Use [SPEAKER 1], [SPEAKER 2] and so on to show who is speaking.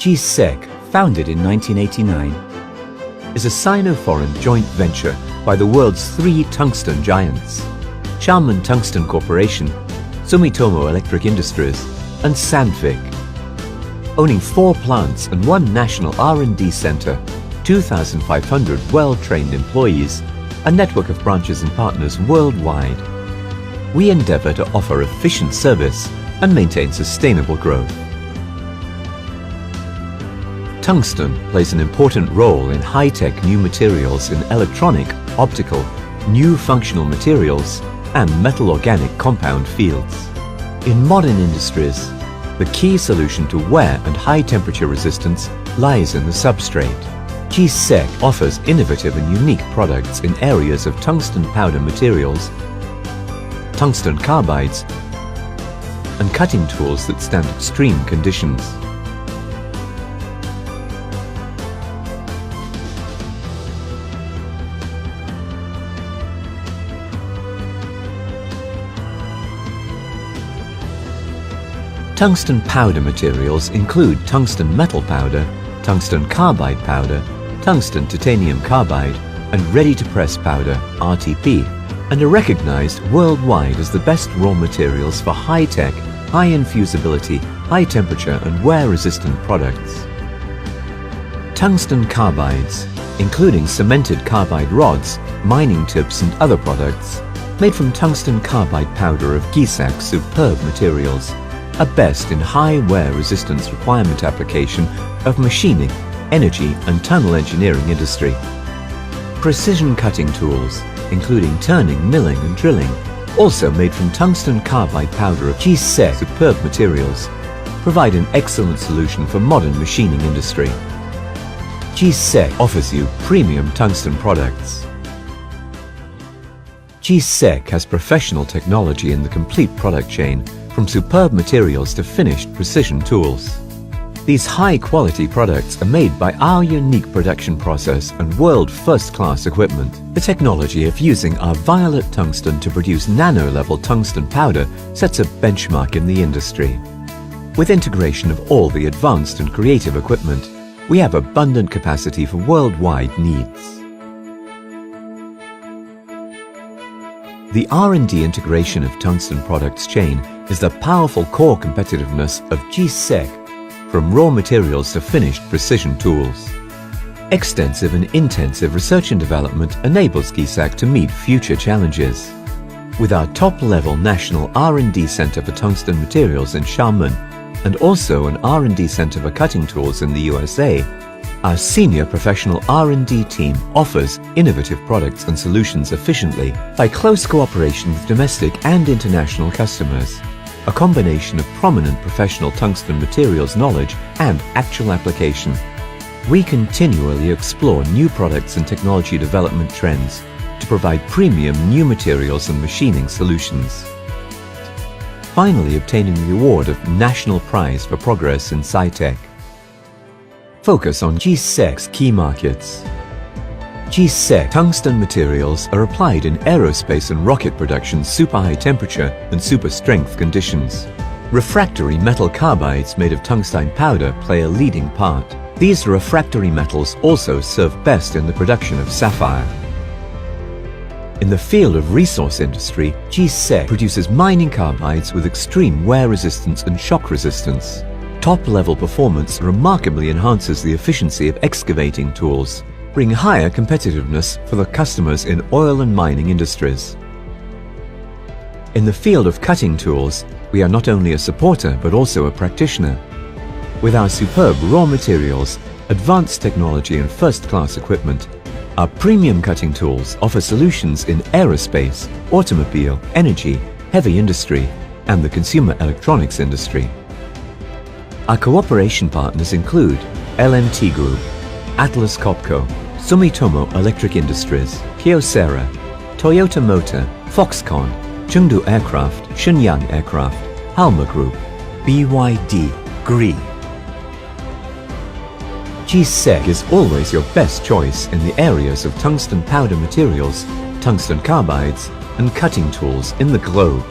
[SPEAKER 1] GESAC, founded in 1989, is a Sino-foreign joint venture by the world's three tungsten giants, Xiamen Tungsten Corporation, Sumitomo Electric Industries, and Sandvik. Owning 4 plants and 1 national R&D center, 2,500 well-trained employees, a network of branches and partners worldwide, we endeavor to offer efficient service and maintain sustainable growth. Tungsten plays an important role in high-tech new materials in electronic, optical, new functional materials, and metal organic compound fields. In modern industries, the key solution to wear and high-temperature resistance lies in the substrate. GESAC offers innovative and unique products in areas of tungsten powder materials, tungsten carbides, and cutting tools that stand extreme conditions. Tungsten powder materials include tungsten metal powder, tungsten carbide powder, tungsten titanium carbide, and ready-to-press powder, RTP, and are recognized worldwide as the best raw materials for high-tech, high-infusibility, high-temperature and wear-resistant products. Tungsten carbides, including cemented carbide rods, mining tips and other products, made from tungsten carbide powder of GESAC superb materials, are best in high wear resistance requirement application of machining, energy and tunnel engineering industry. Precision cutting tools, including turning, milling and drilling, also made from tungsten carbide powder of GESAC superb materials, provide an excellent solution for modern machining industry. GESAC offers you premium tungsten products. GESAC has professional technology in the complete product chain, from superb materials to finished precision tools. These high-quality products are made by our unique production process and world first-class equipment. The technology of using our violet tungsten to produce nano-level tungsten powder sets a benchmark in the industry. With integration of all the advanced and creative equipment, we have abundant capacity for worldwide needs. The R&D integration of tungsten products chain is the powerful core competitiveness of GESAC, from raw materials to finished precision tools. Extensive and intensive research and development enables GESAC to meet future challenges. With our top-level national R&D center for tungsten materials in Xiamen, and also an R&D center for cutting tools in the USA, our senior professional R&D team offers innovative products and solutions efficiently by close cooperation with domestic and international customers. A combination of prominent professional tungsten materials knowledge and actual application. We continually explore new products and technology development trends to provide premium new materials and machining solutions. Finally obtaining the award of National Prize for Progress in Sci-Tech. Focus on GESAC's key markets. GESAC tungsten materials are applied in aerospace and rocket production super high temperature and super strength conditions. Refractory metal carbides made of tungsten powder play a leading part. These refractory metals also serve best in the production of sapphire. In the field of resource industry, GESAC produces mining carbides with extreme wear resistance and shock resistance. Top-level performance remarkably enhances the efficiency of excavating tools, bringing higher competitiveness for the customers in oil and mining industries. In the field of cutting tools, we are not only a supporter but also a practitioner. With our superb raw materials, advanced technology and first-class equipment, our premium cutting tools offer solutions in aerospace, automobile, energy, heavy industry, and the consumer electronics industry. Our cooperation partners include LMT Group, Atlas Copco, Sumitomo Electric Industries, Kyocera, Toyota Motor, Foxconn, Chengdu Aircraft, Shenyang Aircraft, Halma Group, BYD, Gree. GESAC is always your best choice in the areas of tungsten powder materials, tungsten carbides, and cutting tools in the globe.